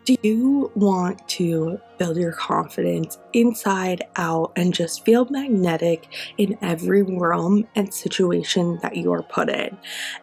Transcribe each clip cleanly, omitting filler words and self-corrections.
Do you want to build your confidence inside out and just feel magnetic in every realm and situation that you are put in?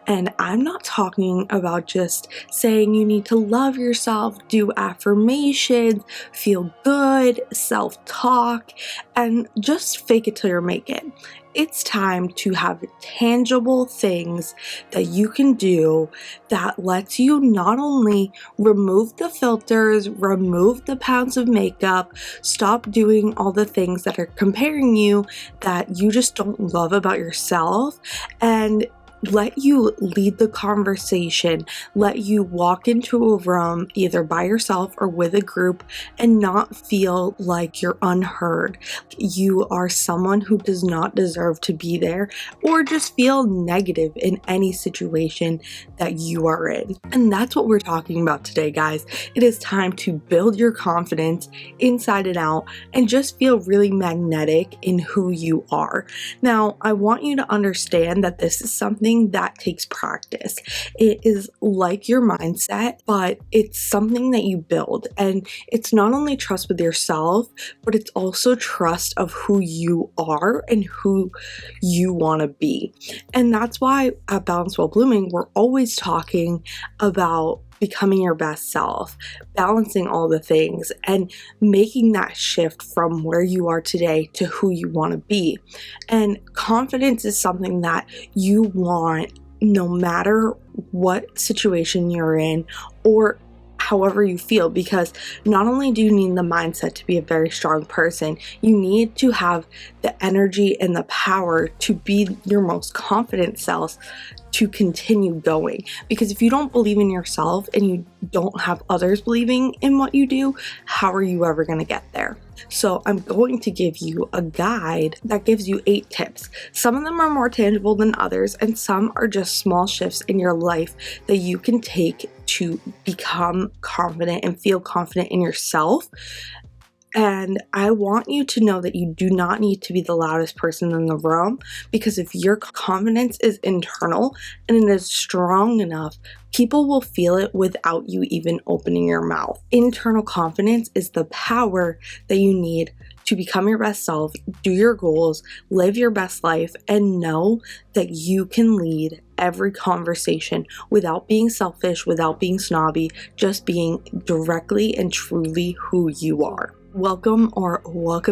And I'm not talking about just saying you need to love yourself, do affirmations, feel good, self-talk, and just fake it till you make it. It's time to have tangible things that you can do that lets you not only remove the filters, remove the pounds of makeup, stop doing all the things that are comparing you that you just don't love about yourself, and let you lead the conversation, let you walk into a room either by yourself or with a group and not feel like you're unheard. You are someone who does not deserve to be there, or just feel negative in any situation that you are in. And that's what we're talking about today, guys. It is time to build your confidence inside and out and just feel really magnetic in who you are. Now, I want you to understand that this is something that takes practice. It is like your mindset, but it's something that you build. And it's not only trust with yourself, but it's also trust of who you are and who you want to be. And that's why at Balance While Blooming, we're always talking about becoming your best self, balancing all the things, and making that shift from where you are today to who you want to be. And confidence is something that you want no matter what situation you're in or however you feel, because not only do you need the mindset to be a very strong person, you need to have the energy and the power to be your most confident self to continue going. Because if you don't believe in yourself and you don't have others believing in what you do, how are you ever going to get there? So I'm going to give you a guide that gives you 8 tips. Some of them are more tangible than others, and some are just small shifts in your life that you can take to become confident and feel confident in yourself. And I want you to know that you do not need to be the loudest person in the room, because if your confidence is internal and it is strong enough, people will feel it without you even opening your mouth. Internal confidence is the power that you need to become your best self, do your goals, live your best life, and know that you can lead every conversation without being selfish, without being snobby, just being directly and truly who you are. Welcome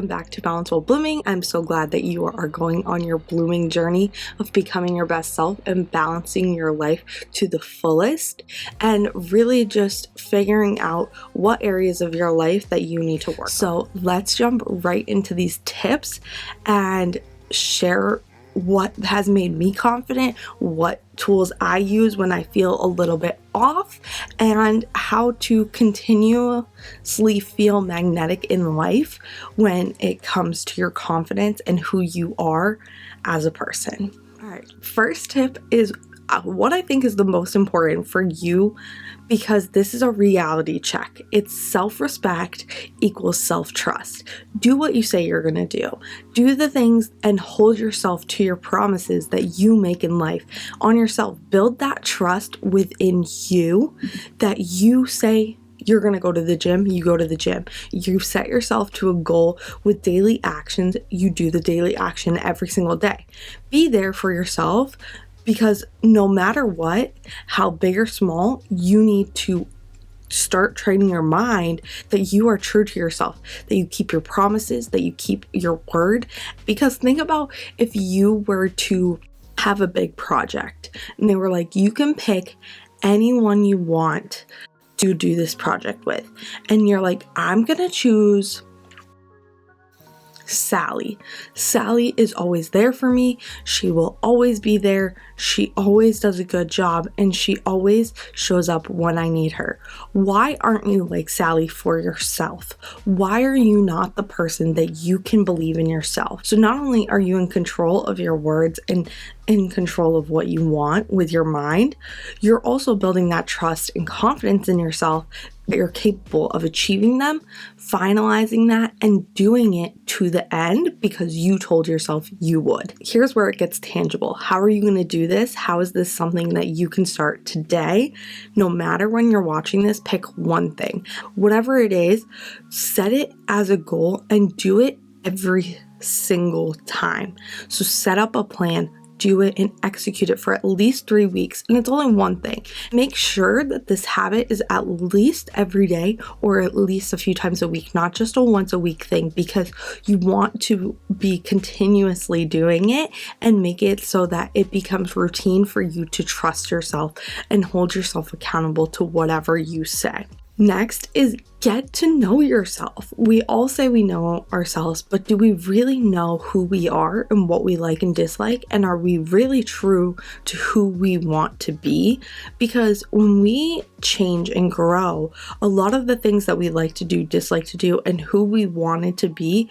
back to Balance While Blooming. I'm so glad that you are going on your blooming journey of becoming your best self and balancing your life to the fullest, and really just figuring out what areas of your life that you need to work on. So let's jump right into these tips and share what has made me confident, what tools I use when I feel a little bit off, and how to continuously feel magnetic in life when it comes to your confidence and who you are as a person. All right, first tip is what I think is the most important for you, because this is a reality check. It's self-respect equals self-trust. Do what you say you're gonna do. Do the things and hold yourself to your promises that you make in life on yourself. Build that trust within you that you say you're going to go to the gym, you go to the gym. You set yourself to a goal with daily actions, you do the daily action every single day. Be there for yourself, because no matter what, how big or small, you need to start training your mind that you are true to yourself, that you keep your promises, that you keep your word. Because think about if you were to have a big project and they were like, you can pick anyone you want to do this project with. And you're like, I'm going to choose Sally. Sally is always there for me. She will always be there. She always does a good job, and she always shows up when I need her. Why aren't you like Sally for yourself? Why are you not the person that you can believe in yourself? So not only are you in control of your words and in control of what you want with your mind, you're also building that trust and confidence in yourself that you're capable of achieving them, finalizing that, and doing it to the end because you told yourself you would. Here's where it gets tangible. How are you going to do this? How is this something that you can start today? No matter when you're watching this, pick one thing. Whatever it is, set it as a goal and do it every single time. So set up a plan, do it, and execute it for at least 3 weeks. And it's only one thing. Make sure that this habit is at least every day or at least a few times a week, not just a once a week thing, because you want to be continuously doing it and make it so that it becomes routine for you to trust yourself and hold yourself accountable to whatever you say. Next is get to know yourself. We all say we know ourselves, but do we really know who we are and what we like and dislike? And are we really true to who we want to be? Because when we change and grow, a lot of the things that we like to do, dislike to do, and who we wanted to be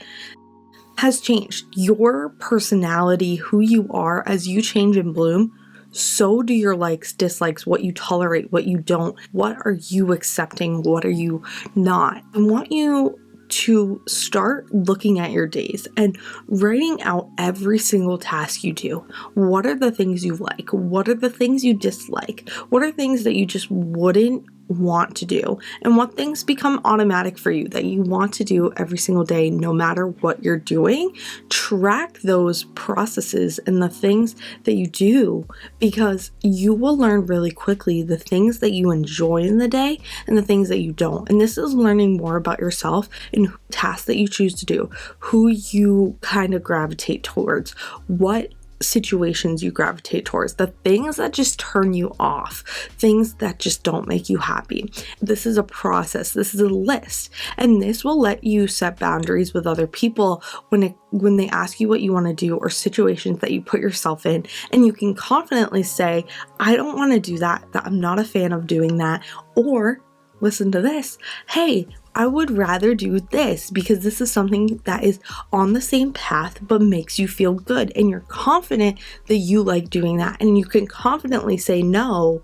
has changed. Your personality, who you are, as you change and bloom, so do your likes, dislikes, what you tolerate, what you don't. What are you accepting? What are you not? I want you to start looking at your days and writing out every single task you do. What are the things you like? What are the things you dislike? What are things that you just wouldn't want to do? And what things become automatic for you that you want to do every single day, no matter what you're doing? Track those processes and the things that you do, because you will learn really quickly the things that you enjoy in the day and the things that you don't. And this is learning more about yourself and tasks that you choose to do, who you kind of gravitate towards, what situations you gravitate towards, the things that just turn you off, things that just don't make you happy. This is a process, this is a list, and this will let you set boundaries with other people when they ask you what you want to do, or situations that you put yourself in, and you can confidently say, I don't want to do that I'm not a fan of doing that, or listen to this, hey, I would rather do this because this is something that is on the same path but makes you feel good, and you're confident that you like doing that, and you can confidently say no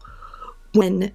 when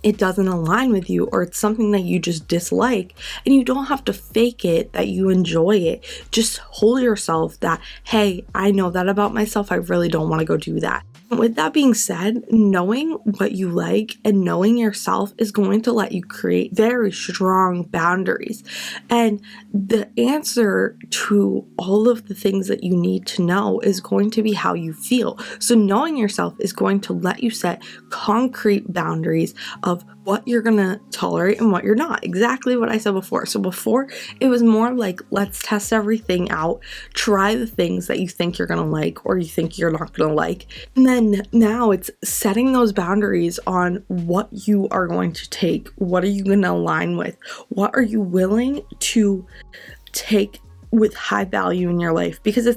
it doesn't align with you or it's something that you just dislike, and you don't have to fake it that you enjoy it. Just hold yourself that, hey, I know that about myself, I really don't want to go do that. With that being said, knowing what you like and knowing yourself is going to let you create very strong boundaries. And the answer to all of the things that you need to know is going to be how you feel. So knowing yourself is going to let you set concrete boundaries of what you're going to tolerate and what you're not. Exactly what I said before. So before, it was more like, let's test everything out, try the things that you think you're going to like or you think you're not going to like. And then now it's setting those boundaries on what you are going to take. What are you going to align with? What are you willing to take with high value in your life? Because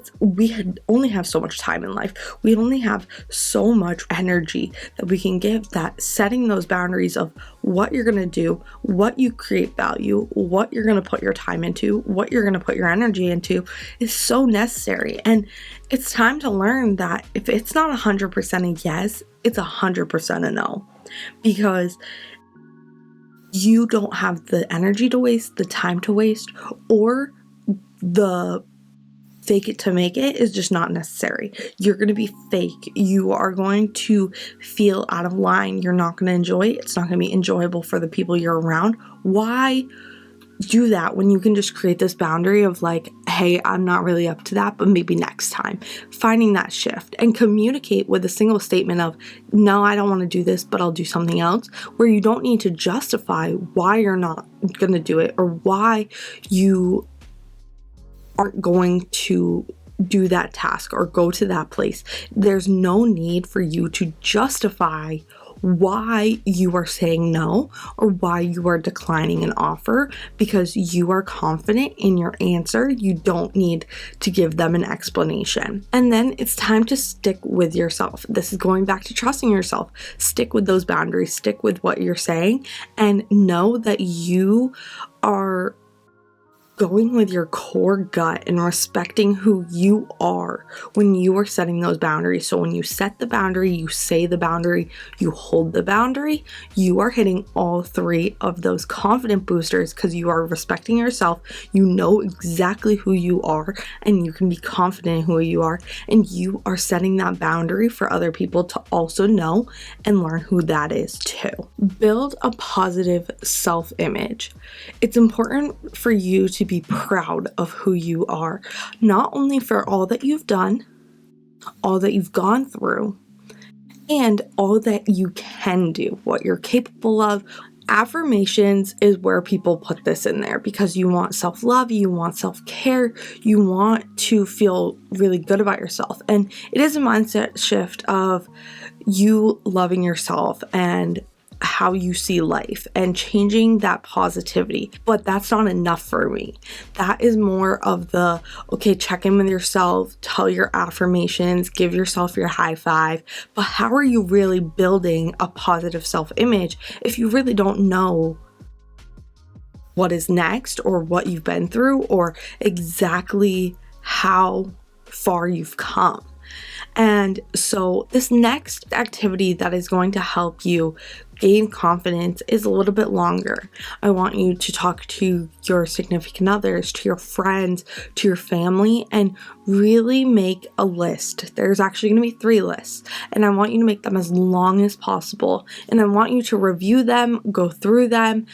only have so much time in life. We only have so much energy that we can give, that setting those boundaries of what you're going to do, what you create value, what you're going to put your time into, what you're going to put your energy into is so necessary. And it's time to learn that if it's not 100% a yes, it's 100% a no, because you don't have the energy to waste, the time to waste, or the fake it to make it is just not necessary. You're going to be fake. You are going to feel out of line. You're not going to enjoy it. It's not going to be enjoyable for the people you're around. Why do that when you can just create this boundary of like, hey, I'm not really up to that, but maybe next time. Finding that shift and communicate with a single statement of, no, I don't want to do this, but I'll do something else, where you don't need to justify why you're not going to do it or why you aren't going to do that task or go to that place. There's no need for you to justify why you are saying no or why you are declining an offer, because you are confident in your answer. You don't need to give them an explanation. And then it's time to stick with yourself. This is going back to trusting yourself. Stick with those boundaries, stick with what you're saying, and know that you are going with your core gut and respecting who you are when you are setting those boundaries. So when you set the boundary, you say the boundary, you hold the boundary, you are hitting all three of those confident boosters because you are respecting yourself. You know exactly who you are and you can be confident in who you are, and you are setting that boundary for other people to also know and learn who that is too. Build a positive self-image. It's important for you to be proud of who you are, not only for all that you've done, all that you've gone through, and all that you can do, what you're capable of. Affirmations is where people put this in there because you want self-love, you want self-care, you want to feel really good about yourself. And it is a mindset shift of you loving yourself and how you see life and changing that positivity. But that's not enough for me. That is more of the, okay, check in with yourself, tell your affirmations, give yourself your high five. But how are you really building a positive self-image if you really don't know what is next or what you've been through or exactly how far you've come? And so this next activity that is going to help you gain confidence is a little bit longer. I want you to talk to your significant others, to your friends, to your family, and really make a list. There's actually going to be 3 lists, and I want you to make them as long as possible. And I want you to review them, go through them,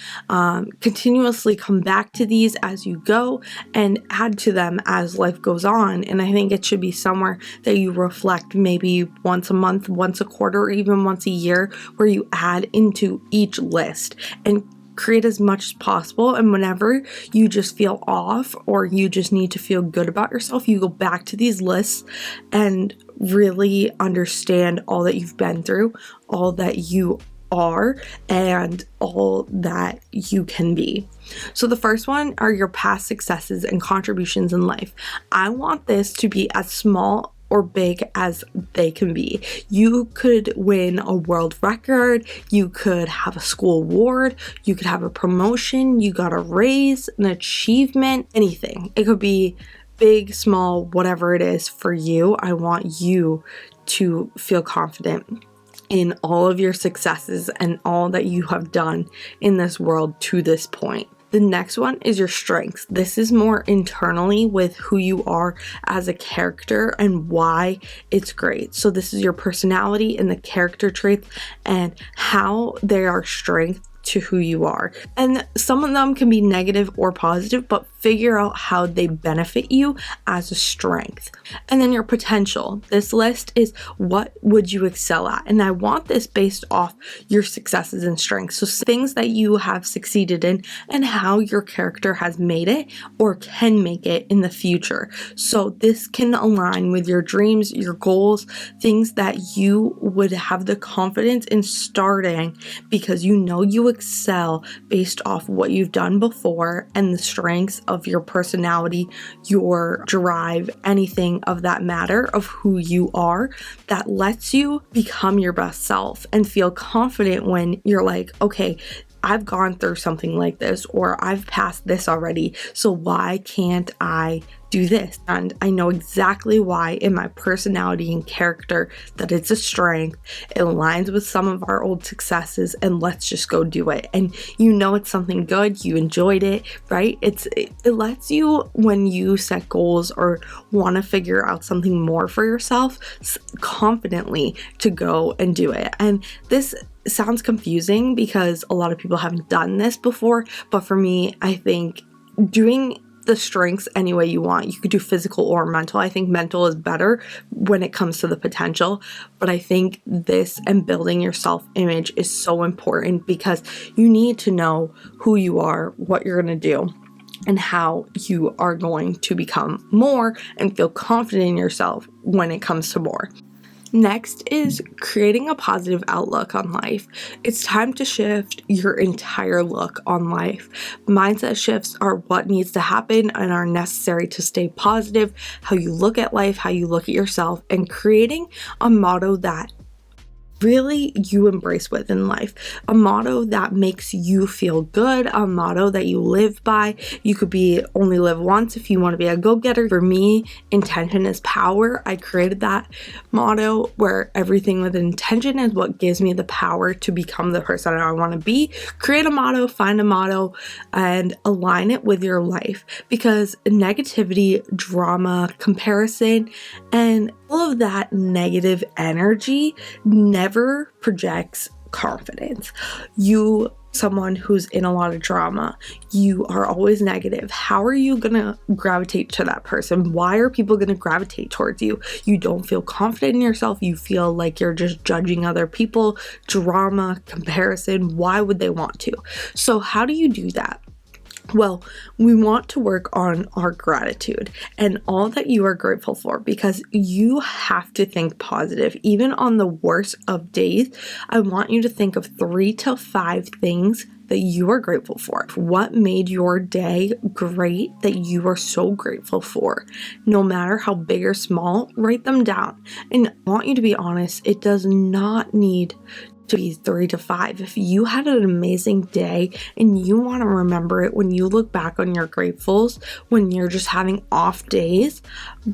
continuously come back to these as you go and add to them as life goes on. And I think it should be somewhere that you reflect maybe once a month, once a quarter, or even once a year, where you add into each list and create as much as possible. And whenever you just feel off or you just need to feel good about yourself, you go back to these lists and really understand all that you've been through, all that you are, and all that you can be. So the first one are your past successes and contributions in life. I want this to be as small or big as they can be. You could win a world record, you could have a school award, you could have a promotion, you got a raise, an achievement, anything. It could be big, small, whatever it is for you. I want you to feel confident in all of your successes and all that you have done in this world to this point. The next one is your strengths. This is more internally with who you are as a character and why it's great. So this is your personality and the character traits and how they are strength to who you are. And some of them can be negative or positive, but figure out how they benefit you as a strength. And then your potential. This list is what would you excel at? And I want this based off your successes and strengths. So things that you have succeeded in and how your character has made it or can make it in the future. So this can align with your dreams, your goals, things that you would have the confidence in starting because you know you excel based off what you've done before and the strengths of your personality, your drive, anything of that matter of who you are that lets you become your best self and feel confident when you're like, okay, I've gone through something like this or I've passed this already, so why can't I do this? And I know exactly why in my personality and character that it's a strength. It aligns with some of our old successes and let's just go do it. And you know it's something good, you enjoyed it, right? It lets you, when you set goals or want to figure out something more for yourself, confidently to go and do it. And this sounds confusing because a lot of people haven't done this before, but for me, I think doing the strengths any way you want. You could do physical or mental. I think mental is better when it comes to the potential, but I think this and building your self-image is so important because you need to know who you are, what you're going to do, and how you are going to become more and feel confident in yourself when it comes to more. Next is creating a positive outlook on life. It's time to shift your entire look on life. Mindset shifts are what needs to happen and are necessary to stay positive, how you look at life, how you look at yourself, and creating a motto that really you embrace within life. A motto that makes you feel good, a motto that you live by. You could be only live once if you want to be a go-getter. For me, intention is power. I created that motto where everything with intention is what gives me the power to become the person I want to be. Create a motto, find a motto, and align it with your life, because negativity, drama, comparison, and all of that negative energy never projects confidence. You, someone who's in a lot of drama, you are always negative. How are you gonna gravitate to that person? Why are people gonna gravitate towards you? You don't feel confident in yourself. You feel like you're just judging other people. Drama, comparison, why would they want to? So how do you do that? Well, we want to work on our gratitude and all that you are grateful for, because you have to think positive. Even on the worst of days, I want you to think of 3 to 5 things that you are grateful for. What made your day great that you are so grateful for? No matter how big or small, write them down. And I want you to be honest, it does not need to be 3 to 5. If you had an amazing day and you want to remember it when you look back on your gratefuls, when you're just having off days,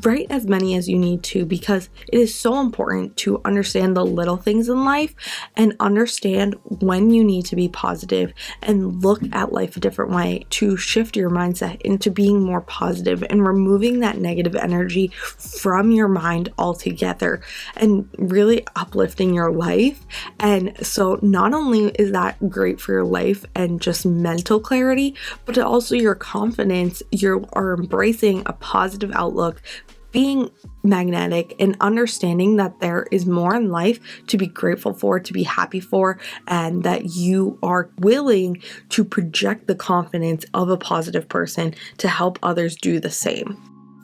write as many as you need to, because it is so important to understand the little things in life and understand when you need to be positive and look at life a different way, to shift your mindset into being more positive and removing that negative energy from your mind altogether and really uplifting your life. And so not only is that great for your life and just mental clarity, but also your confidence. You are embracing a positive outlook, being magnetic, and understanding that there is more in life to be grateful for, to be happy for, and that you are willing to project the confidence of a positive person to help others do the same.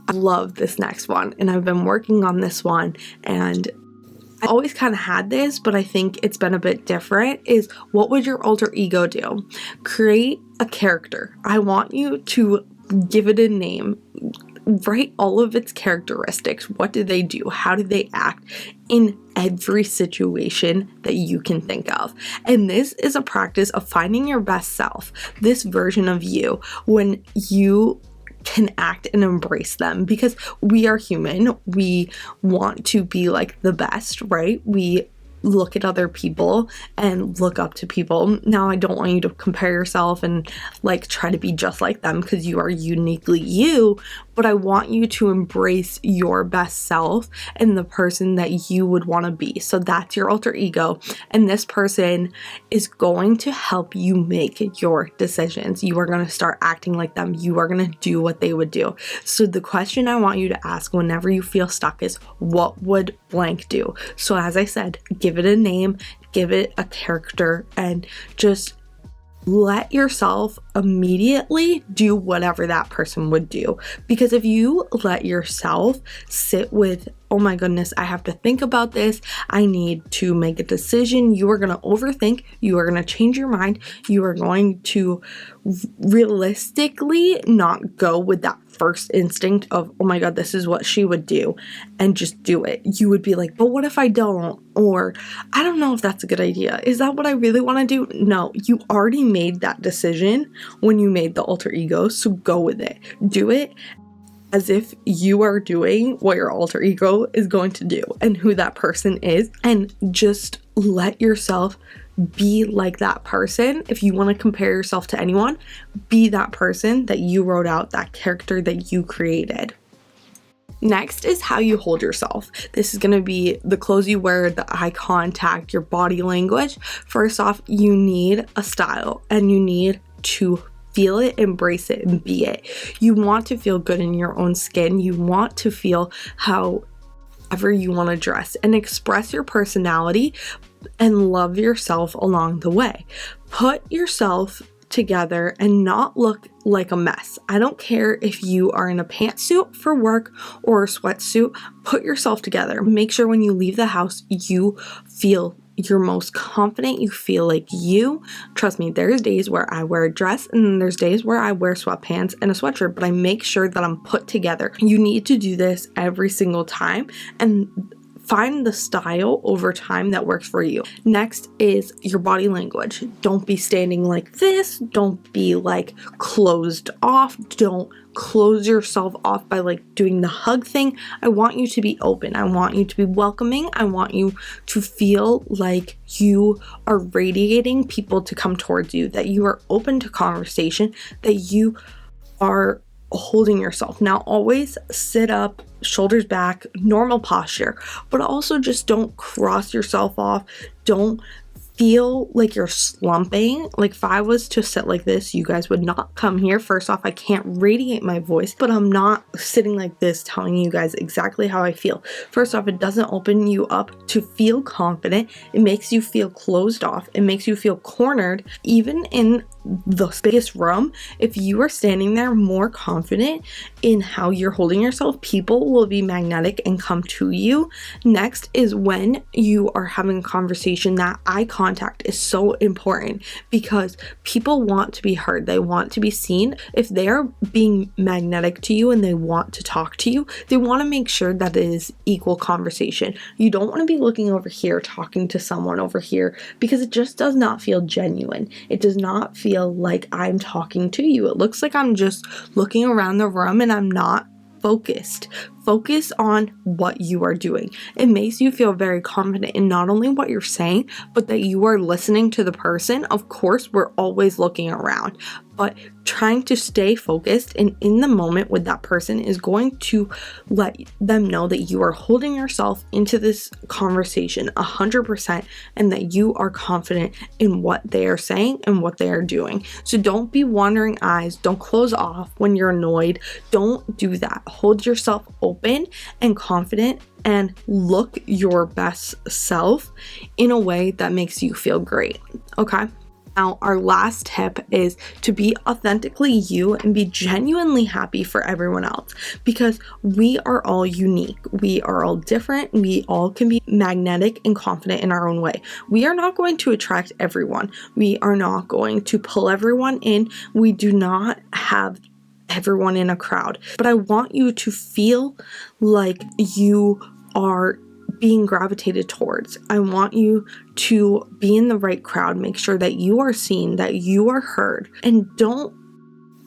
I love this next one, and I've been working on this one, and I always kind of had this, but I think it's been a bit different, is what would your alter ego do? Create a character. I want you to give it a name. Write all of its characteristics. What do they do? How do they act in every situation that you can think of? And this is a practice of finding your best self, this version of you, when you can act and embrace them, because we are human. We want to be like the best, right? We look at other people and look up to people. Now, I don't want you to compare yourself and like try to be just like them, because you are uniquely you, but I want you to embrace your best self and the person that you would want to be. So that's your alter ego. And this person is going to help you make your decisions. You are going to start acting like them. You are going to do what they would do. So the question I want you to ask whenever you feel stuck is, what would blank do? So as I said, give it a name, give it a character, and just let yourself immediately do whatever that person would do. Because if you let yourself sit with, oh my goodness, I have to think about this, I need to make a decision, you are going to overthink, you are going to change your mind, you are going to realistically not go with that first instinct of, oh my God, this is what she would do, and just do it. You would be like, but what if I don't? Or I don't know if that's a good idea. Is that what I really want to do? No, you already made that decision when you made the alter ego, so go with it. Do it as if you are doing what your alter ego is going to do and who that person is, and just let yourself be like that person. If you want to compare yourself to anyone, be that person that you wrote out, that character that you created. Next is how you hold yourself. This is going to be the clothes you wear, the eye contact, your body language. First off, you need a style and you need to feel it, embrace it, and be it. You want to feel good in your own skin. You want to feel however you want to dress and express your personality and love yourself along the way. Put yourself together and not look like a mess. I don't care if you are in a pantsuit for work or a sweatsuit. Put yourself together. Make sure when you leave the house, you feel your most confident, you feel like you. Trust me, there's days where I wear a dress and then there's days where I wear sweatpants and a sweatshirt, but I make sure that I'm put together. You need to do this every single time, and find the style over time that works for you. Next is your body language. Don't be standing like this. Don't be like closed off. Don't close yourself off by like doing the hug thing. I want you to be open. I want you to be welcoming. I want you to feel like you are radiating people to come towards you, that you are open to conversation, that you are holding yourself. Now, always sit up, shoulders back, normal posture, but also just don't cross yourself off. Don't feel like you're slumping. Like if I was to sit like this, you guys would not come here. First off, I can't radiate my voice, but I'm not sitting like this telling you guys exactly how I feel. First off, it doesn't open you up to feel confident. It makes you feel closed off. It makes you feel cornered. Even in the biggest room, if you are standing there more confident in how you're holding yourself, people will be magnetic and come to you. Next is when you are having a conversation, that eye contact is so important because people want to be heard. They want to be seen. If they're being magnetic to you and they want to talk to you, they want to make sure that it is equal conversation. You don't want to be looking over here talking to someone over here, because it just does not feel genuine. It does not feel like I'm talking to you. It looks like I'm just looking around the room and I'm not focused. Focus on what you are doing. It makes you feel very confident in not only what you're saying, but that you are listening to the person. Of course, we're always looking around, but trying to stay focused and in the moment with that person is going to let them know that you are holding yourself into this conversation 100% and that you are confident in what they are saying and what they are doing. So don't be wandering eyes. Don't close off when you're annoyed. Don't do that. Hold yourself open and confident and look your best self in a way that makes you feel great. Okay? Now, our last tip is to be authentically you and be genuinely happy for everyone else, because we are all unique. We are all different. We all can be magnetic and confident in our own way. We are not going to attract everyone. We are not going to pull everyone in. We do not have everyone in a crowd, but I want you to feel like you are being gravitated towards. I want you to be in the right crowd. Make sure that you are seen, that you are heard, and don't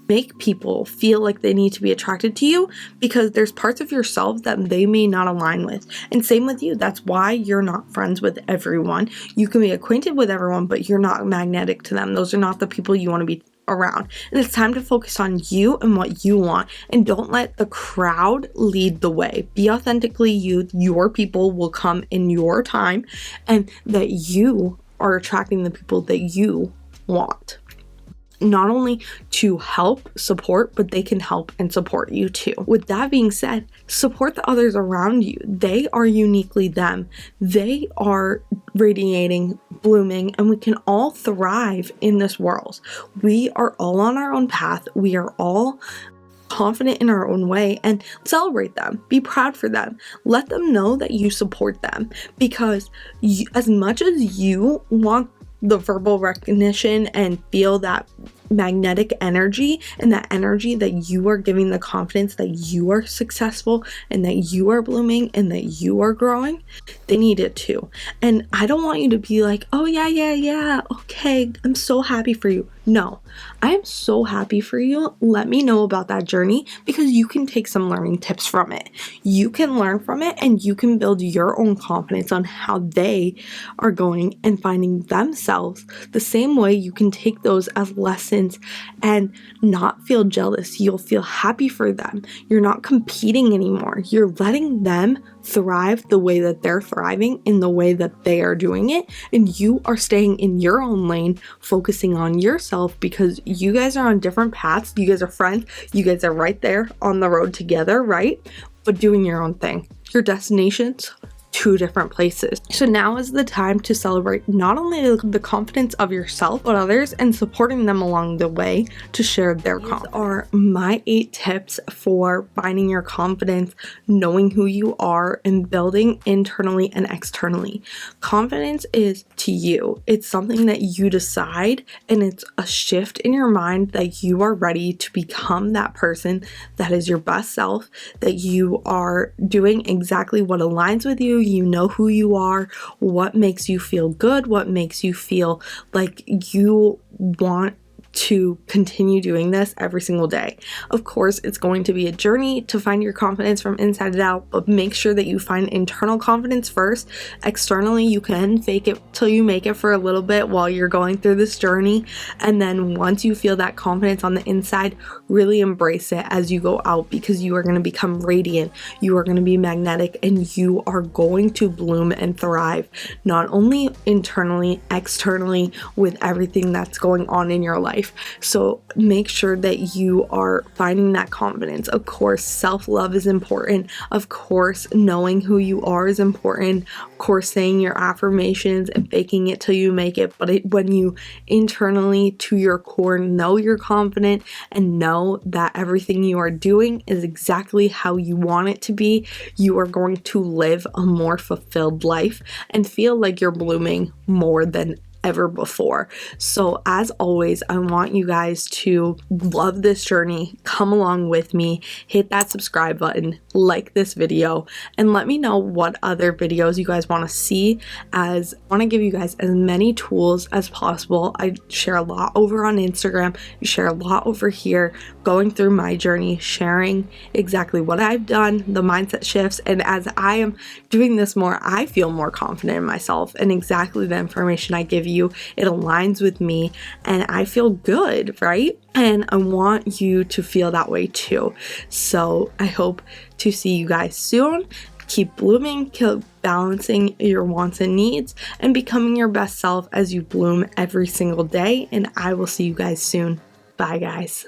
make people feel like they need to be attracted to you, because there's parts of yourself that they may not align with. And same with you. That's why you're not friends with everyone. You can be acquainted with everyone, but you're not magnetic to them. Those are not the people you want to be around. And it's time to focus on you and what you want, and don't let the crowd lead the way. Be authentically you. Your people will come in your time, and that you are attracting the people that you want. Not only to help, support, but they can help and support you too. With that being said, support the others around you. They are uniquely them. They are radiating, blooming, and we can all thrive in this world. We are all on our own path. We are all confident in our own way, and celebrate them. Be proud for them. Let them know that you support them, because as much as you want the verbal recognition and feel that magnetic energy, and that energy that you are giving the confidence that you are successful and that you are blooming and that you are growing, they need it too. And I don't want you to be like, oh yeah, okay, I'm so happy for you. No, I am so happy for you. Let me know about that journey, because you can take some learning tips from it. You can learn from it, and you can build your own confidence on how they are going and finding themselves. The same way you can take those as lessons and not feel jealous. You'll feel happy for them. You're not competing anymore. You're letting them thrive the way that they're thriving, in the way that they are doing it, and you are staying in your own lane, focusing on yourself, because you guys are on different paths. You guys are friends. You guys are right there on the road together, right? But doing your own thing. Your destinations, two different places. So now is the time to celebrate not only the confidence of yourself, but others, and supporting them along the way to share their confidence. These are my 8 tips for finding your confidence, knowing who you are, and building internally and externally. Confidence is to you. It's something that you decide, and it's a shift in your mind that you are ready to become that person that is your best self, that you are doing exactly what aligns with you. you know who you are, what makes you feel good, what makes you feel like you want to continue doing this every single day. Of course, it's going to be a journey to find your confidence from inside out, but make sure that you find internal confidence first. Externally, you can fake it till you make it for a little bit while you're going through this journey. And then once you feel that confidence on the inside, really embrace it as you go out, because you are going to become radiant, you are going to be magnetic, and you are going to bloom and thrive, not only internally, externally, with everything that's going on in your life. So make sure that you are finding that confidence. Of course, self-love is important. Of course, knowing who you are is important. Of course, saying your affirmations and faking it till you make it. But when you internally to your core know you're confident and know that everything you are doing is exactly how you want it to be, you are going to live a more fulfilled life and feel like you're blooming more than ever before. So as always, I want you guys to love this journey, come along with me, hit that subscribe button, like this video, and let me know what other videos you guys want to see, as I want to give you guys as many tools as possible. I share a lot over on Instagram, you share a lot over here, going through my journey, sharing exactly what I've done, the mindset shifts, and as I am doing this more, I feel more confident in myself and exactly the information I give you, it aligns with me and I feel good, right? And I want you to feel that way too. So I hope to see you guys soon. Keep blooming, keep balancing your wants and needs, and becoming your best self as you bloom every single day. And I will see you guys soon. Bye, guys.